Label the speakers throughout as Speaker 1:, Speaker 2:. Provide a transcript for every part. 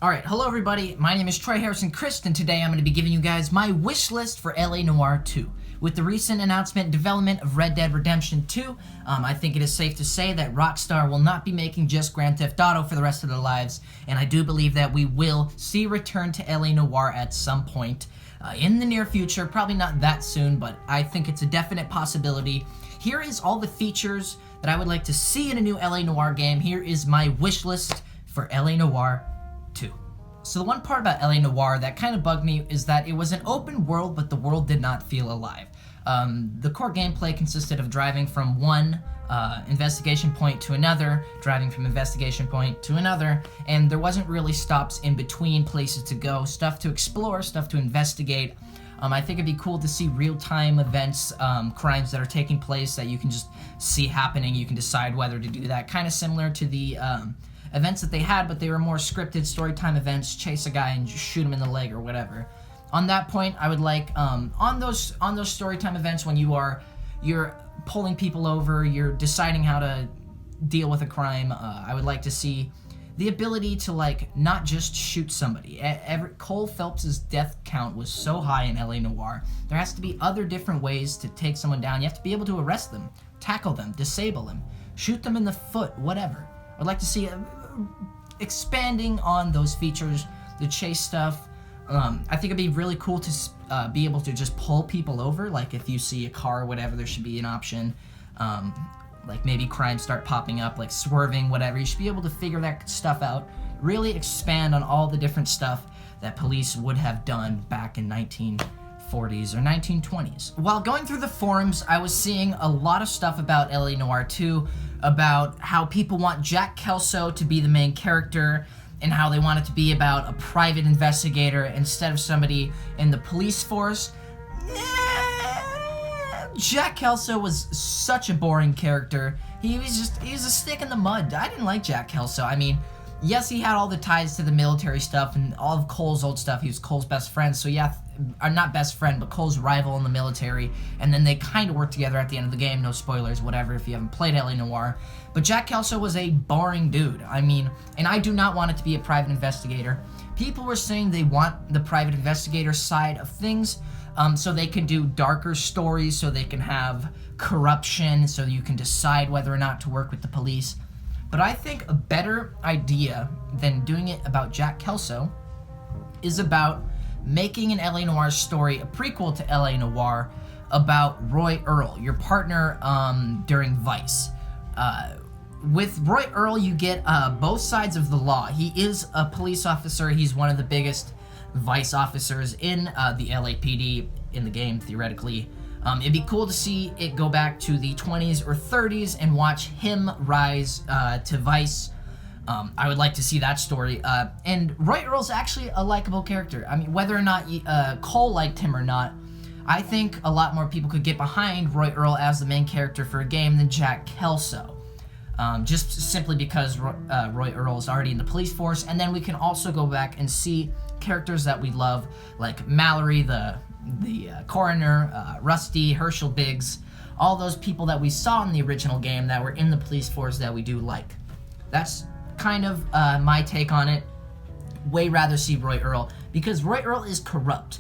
Speaker 1: Alright, hello everybody, my name is Troy Harrison Chriest, and today I'm going to be giving you guys my wish list for LA Noire 2. With the recent announcement and development of Red Dead Redemption 2, I think it is safe to say that Rockstar will not be making just Grand Theft Auto for the rest of their lives, and I do believe that we will see a return to LA Noire at some point in the near future. Probably not that soon, but I think it's a definite possibility. Here is all the features that I would like to see in a new LA Noire game. Here is my wish list for LA Noire 2. So the one part about LA Noire that kind of bugged me is that it was an open world, but the world did not feel alive. The core gameplay consisted of driving from one investigation point to another, driving from investigation point to another, and there wasn't really stops in between places to go, stuff to explore, stuff to investigate. I think it'd be cool to see real-time events, crimes that are taking place that you can just see happening. You can decide whether to do that, kind of similar to the events that they had, but they were more scripted storytime events, chase a guy and just shoot him in the leg or whatever. On that point, I would like, on those storytime events when you're pulling people over, you're deciding how to deal with a crime, I would like to see the ability to, like, not just shoot somebody. Cole Phelps's death count was so high in LA Noire. There has to be other different ways to take someone down. You have to be able to arrest them, tackle them, disable them, shoot them in the foot, whatever. I'd like to see expanding on those features, the chase stuff. I think it'd be really cool to be able to just pull people over. Like if you see a car or whatever, there should be an option. Like maybe crimes start popping up, like swerving, whatever. You should be able to figure that stuff out. Really expand on all the different stuff that police would have done back in 1940s or 1920s. While going through the forums, I was seeing a lot of stuff about LA Noire 2, about how people want Jack Kelso to be the main character, and how they want it to be about a private investigator instead of somebody in the police force. Jack Kelso was such a boring character. He was a stick in the mud. I didn't like Jack Kelso. I mean, yes, he had all the ties to the military stuff and all of Cole's old stuff. He was Cole's best friend, so yeah, not best friend, but Cole's rival in the military, and then they kind of worked together at the end of the game. No spoilers, whatever, if you haven't played LA Noire. But Jack Kelso was a boring dude. I mean, and I do not want it to be a private investigator. People were saying they want the private investigator side of things, so they can do darker stories, so they can have corruption, so you can decide whether or not to work with the police. But I think a better idea than doing it about Jack Kelso is about making an LA Noire story, a prequel to LA Noire, about Roy Earl, your partner during Vice. With Roy Earl, you get both sides of the law. He is a police officer. He's one of the biggest Vice officers in the LAPD in the game, theoretically. It'd be cool to see it go back to the 20s or 30s and watch him rise to Vice. I would like to see that story. And Roy Earl's actually a likable character. I mean, whether or not Cole liked him or not, I think a lot more people could get behind Roy Earl as the main character for a game than Jack Kelso. Just simply because Roy Earl is already in the police force, and then we can also go back and see characters that we love, like Mallory, the coroner, Rusty, Herschel Biggs, all those people that we saw in the original game that were in the police force that we do like. That's kind of my take on it. Way rather see Roy Earl, because Roy Earl is corrupt.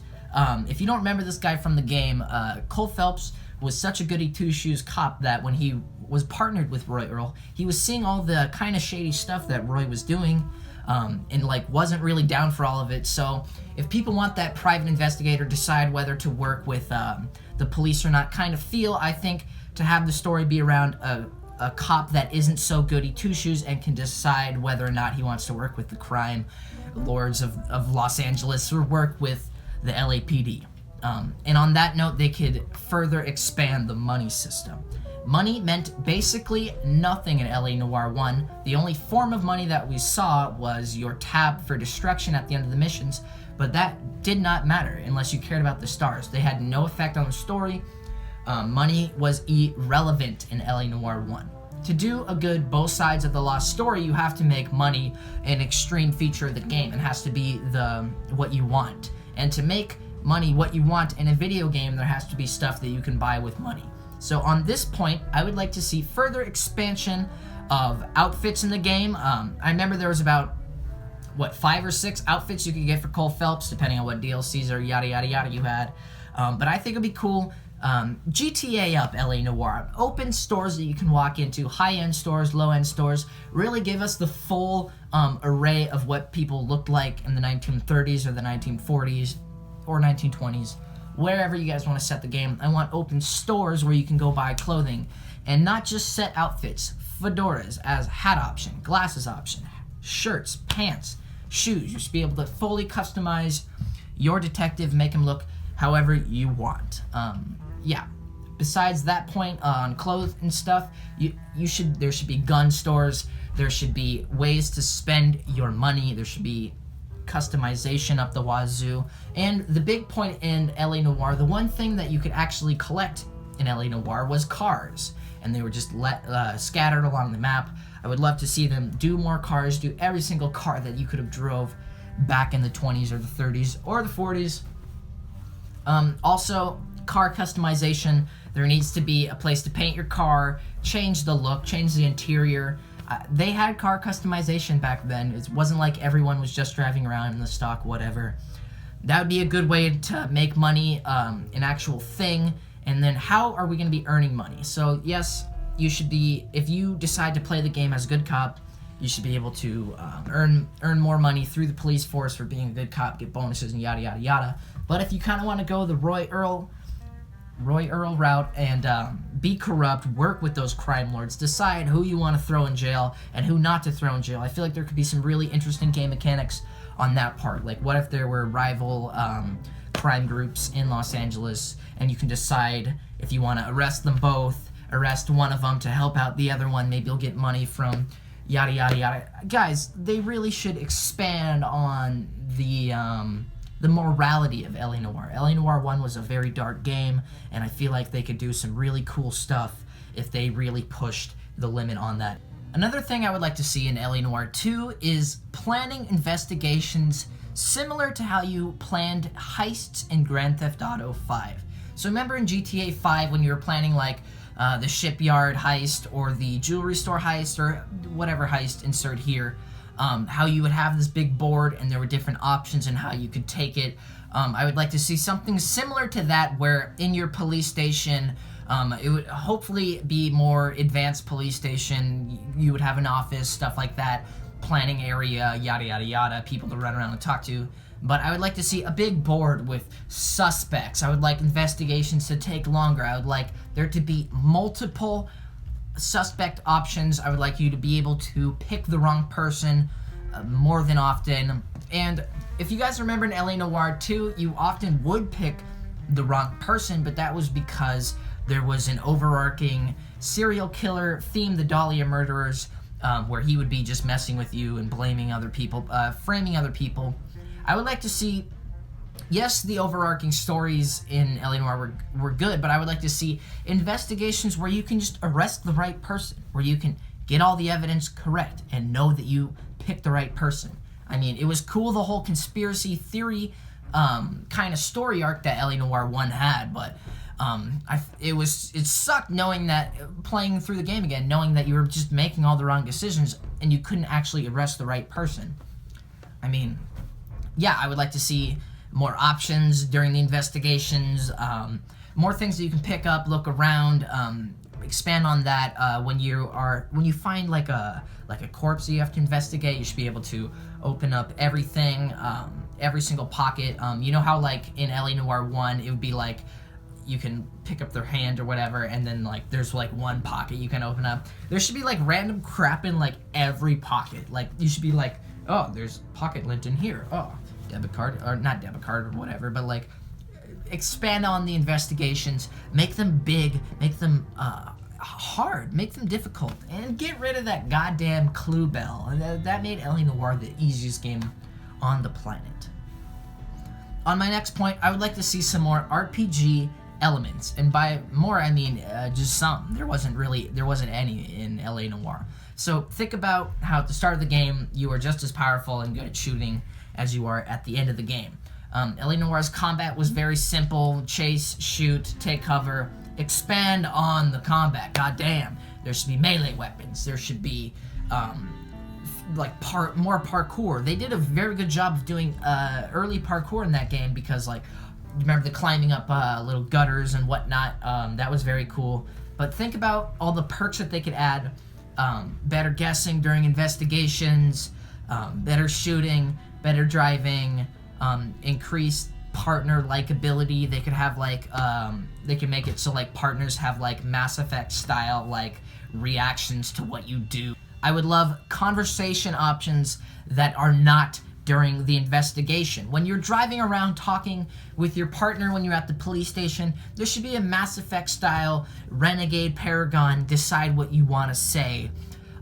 Speaker 1: If you don't remember this guy from the game, Cole Phelps was such a goody two-shoes cop that when he was partnered with Roy Earl, he was seeing all the kind of shady stuff that Roy was doing, and like wasn't really down for all of it. So if people want that private investigator decide whether to work with the police or not kind of feel, I think to have the story be around a cop that isn't so goody two-shoes and can decide whether or not he wants to work with the crime lords of Los Angeles or work with the LAPD. And on that note, they could further expand the money system. Money meant basically nothing in LA Noire 1. The only form of money that we saw was your tab for destruction at the end of the missions, but that did not matter unless you cared about the stars. They had no effect on the story. Money was irrelevant in LA Noire 1. To do a good both sides of the lost story, you have to make money an extreme feature of the game. It has to be what you want. And to make money what you want in a video game, there has to be stuff that you can buy with money. So on this point, I would like to see further expansion of outfits in the game. I remember there was about what, 5 or 6 outfits you could get for Cole Phelps, depending on what DLCs or yada yada yada you had. But I think it'd be cool. GTA up LA Noire. Open stores that you can walk into, high-end stores, low-end stores. Really give us the full array of what people looked like in the 1930s or the 1940s or 1920s. Wherever you guys want to set the game. I want open stores where you can go buy clothing. And not just set outfits. Fedoras as hat option, glasses option, shirts, pants, shoes. You should be able to fully customize your detective, make him look however you want. Yeah. Besides that point on clothes and stuff, there should be gun stores. There should be ways to spend your money. There should be customization up the wazoo. And the big point in LA Noire, the one thing that you could actually collect in LA Noire was cars. And they were just scattered along the map. I would love to see them do more cars, do every single car that you could have drove back in the 20s or the 30s or the 40s. Also, car customization. There needs to be a place to paint your car, change the look, change the interior. They had car customization back then. It wasn't like everyone was just driving around in the stock whatever. That would be a good way to make money, an actual thing. And then how are we going to be earning money? So yes, you should be, if you decide to play the game as a good cop, you should be able to earn more money through the police force for being a good cop, get bonuses and yada yada yada. But if you kind of want to go the Roy Earl route and be corrupt, work with those crime lords, decide who you want to throw in jail and who not to throw in jail. I feel like there could be some really interesting game mechanics on that part. Like, what if there were rival crime groups in Los Angeles, and you can decide if you want to arrest them both, arrest one of them to help out the other one. Maybe you'll get money from yada yada yada. Guys, they really should expand on the morality of LA Noire. LA Noire 1 was a very dark game, and I feel like they could do some really cool stuff if they really pushed the limit on that. Another thing I would like to see in LA Noire 2 is planning investigations similar to how you planned heists in Grand Theft Auto 5. So remember in GTA 5 when you were planning like the shipyard heist or the jewelry store heist or whatever heist, insert here, how you would have this big board and there were different options and how you could take it. I would like to see something similar to that where in your police station, it would hopefully be more advanced police station, you would have an office, stuff like that, planning area, yada yada yada, people to run around and talk to. But I would like to see a big board with suspects. I would like investigations to take longer. I would like there to be multiple suspect options. I would like you to be able to pick the wrong person more than often. And if you guys remember in LA Noire 2, you often would pick the wrong person, but that was because there was an overarching serial killer theme, the Dahlia murderers, where he would be just messing with you and blaming other people, framing other people. I would like to see, yes, the overarching stories in LA Noire were good, but I would like to see investigations where you can just arrest the right person, where you can get all the evidence correct and know that you picked the right person. I mean, it was cool, the whole conspiracy theory kind of story arc that LA Noire 1 had, but it sucked knowing that, playing through the game again, knowing that you were just making all the wrong decisions and you couldn't actually arrest the right person. I mean, yeah, I would like to see more options during the investigations, more things that you can pick up, look around, expand on that. When you find like a corpse that you have to investigate, you should be able to open up everything, every single pocket. You know how like in LA Noire 1, it would be like you can pick up their hand or whatever, and then like there's like one pocket you can open up. There should be like random crap in like every pocket. Like you should be like, oh, there's pocket lint in here. Oh, debit card, or not debit card or whatever, but like expand on the investigations, make them big, make them hard, make them difficult, and get rid of that goddamn clue bell. That made LA Noire the easiest game on the planet. On my next point, I would like to see some more RPG elements, and by more I mean just some. There wasn't any in LA Noire. So think about how at the start of the game you are just as powerful and good at shooting as you are at the end of the game. LA Noire's combat was very simple: chase, shoot, take cover. Expand on the combat. God damn, there should be melee weapons. There should be like more parkour. They did a very good job of doing early parkour in that game because, like, remember the climbing up little gutters and whatnot. That was very cool. But think about all the perks that they could add. Better guessing during investigations, better shooting, better driving, increased partner likability. They could have like they can make it so like partners have like Mass Effect style like reactions to what you do. I would love conversation options that are not during the investigation. When you're driving around talking with your partner when you're at the police station, there should be a Mass Effect style renegade paragon decide what you want to say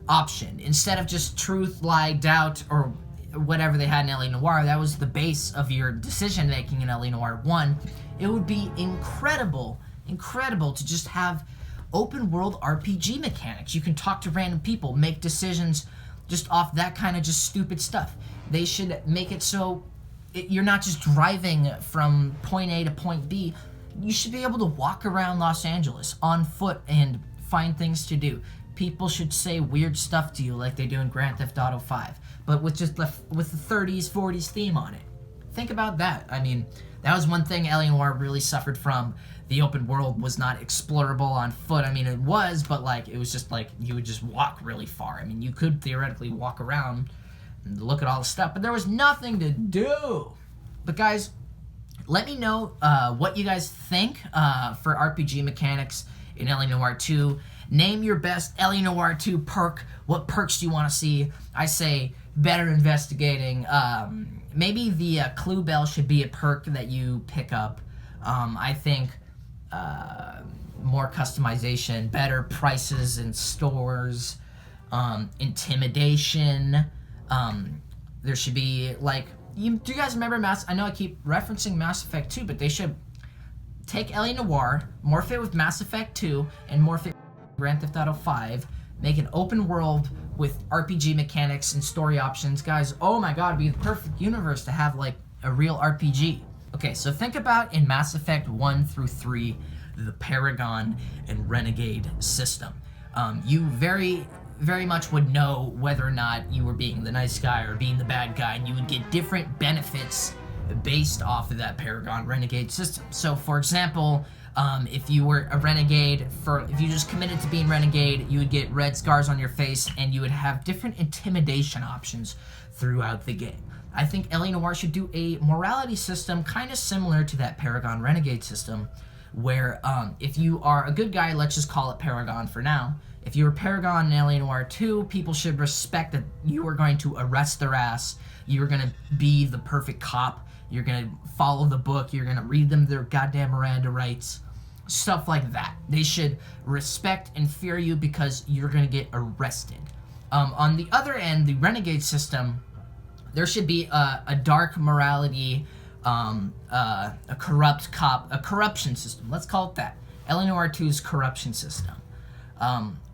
Speaker 1: option. Instead of just truth, lie, doubt, or whatever they had in LA Noire, that was the base of your decision making in LA Noire 1. It would be incredible to just have open world RPG mechanics. You can talk to random people, make decisions just off that kind of just stupid stuff. They should make it so you're not just driving from point A to point B. You should be able to walk around Los Angeles on foot and find things to do. People should say weird stuff to you like they do in Grand Theft Auto 5, but with the 30s, 40s theme on it. Think about that. I mean, that was one thing LA Noire really suffered from. The open world was not explorable on foot. I mean, it was, but like it was just like you would just walk really far. I mean, you could theoretically walk around and look at all the stuff, but there was nothing to do. But guys, let me know what you guys think for RPG mechanics in LA Noire 2. Name your best LA Noire 2 perk. What perks do you want to see? I say better investigating. Maybe the clue bell should be a perk that you pick up. I think more customization, better prices in stores, intimidation. There should be like, do you guys remember I know I keep referencing Mass Effect 2, but they should take LA Noire, morph it with Mass Effect 2, and morph it with Grand Theft Auto 5, make an open world with RPG mechanics and story options. Guys, oh my god, it'd be the perfect universe to have like a real RPG. Okay, so think about in Mass Effect 1 through 3, the Paragon and Renegade system. You very much would know whether or not you were being the nice guy or being the bad guy, and you would get different benefits based off of that Paragon Renegade system. So, for example, if you were a renegade, if you just committed to being renegade, you would get red scars on your face, and you would have different intimidation options throughout the game. I think LA Noire should do a morality system kind of similar to that Paragon Renegade system, where if you are a good guy, let's just call it Paragon for now. If you're Paragon in LA Noire 2, people should respect that you are going to arrest their ass, you're going to be the perfect cop, you're going to follow the book, you're going to read them their goddamn Miranda rights, stuff like that. They should respect and fear you because you're going to get arrested. On the other end, the Renegade system, there should be a dark morality, a corrupt cop, a corruption system. Let's call it that. LA Noire 2's corruption system.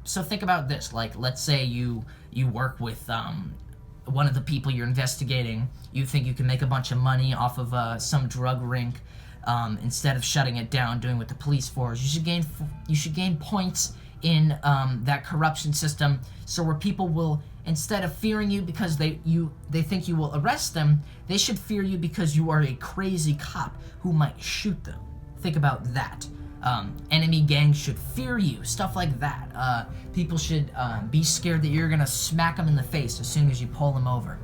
Speaker 1: So think about this. Like, let's say you work with one of the people you're investigating. You think you can make a bunch of money off of some drug rink. Instead of shutting it down, doing what the police force. You should gain points in that corruption system. So where people will, instead of fearing you because they think you will arrest them, they should fear you because you are a crazy cop who might shoot them. Think about that. Enemy gangs should fear you, stuff like that. People should be scared that you're gonna smack them in the face as soon as you pull them over.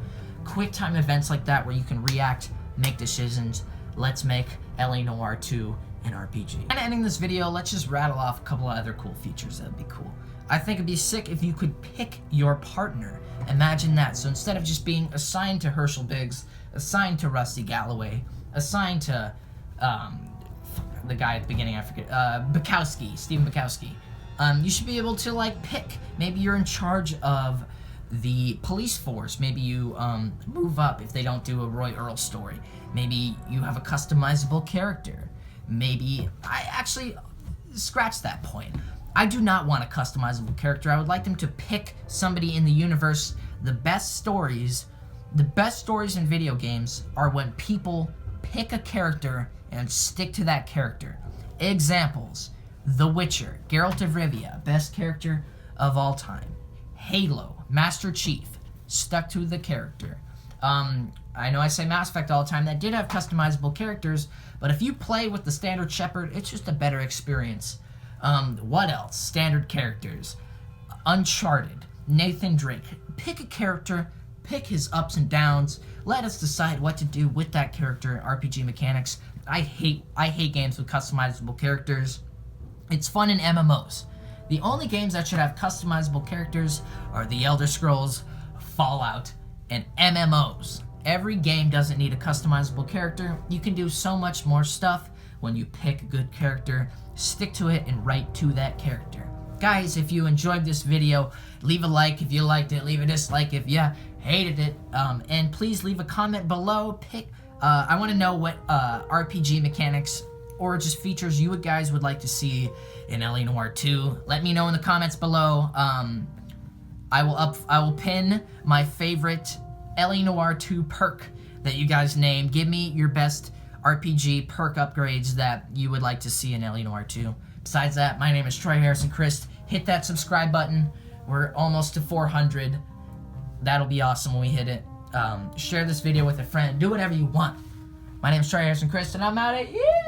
Speaker 1: Quick time events like that where you can react, make decisions. Let's make LA Noire 2 an RPG. And ending this video, let's just rattle off a couple of other cool features that'd be cool. I think it'd be sick if you could pick your partner. Imagine that. So instead of just being assigned to Herschel Biggs, assigned to Rusty Galloway, assigned to the guy at the beginning, I forget, Stephen Bukowski. You should be able to like pick. Maybe you're in charge of the police force. Maybe you move up if they don't do a Roy Earl story. Maybe you have a customizable character. Maybe I actually scratch that point. I do not want a customizable character. I would like them to pick somebody in the universe. The best stories in video games are when people pick a character and stick to that character. Examples: The Witcher, Geralt of Rivia, best character of all time. Halo, Master Chief, stuck to the character. I know I say Mass Effect all the time, that did have customizable characters, but if you play with the standard Shepard, it's just a better experience. What else? Standard characters. Uncharted. Nathan Drake. Pick a character, pick his ups and downs, let us decide what to do with that character. RPG mechanics. I hate games with customizable characters. It's fun in MMOs. The only games that should have customizable characters are The Elder Scrolls, Fallout, and MMOs. Every game doesn't need a customizable character. You can do so much more stuff when you pick a good character, stick to it, and write to that character. Guys, if you enjoyed this video, leave a like if you liked it, leave a dislike if you hated it, and please leave a comment below. I want to know what RPG mechanics or just features you guys would like to see in LA Noire 2. Let me know in the comments below. I will pin my favorite LA Noire 2 perk that you guys name. Give me your best RPG perk upgrades that you would like to see in LA Noire 2. Besides that, my name is Troy Harrison Chriest. Hit that subscribe button. We're almost to 400. That'll be awesome when we hit it. Share this video with a friend. Do whatever you want. My name is Troy Harrison Chriest, and I'm out of here.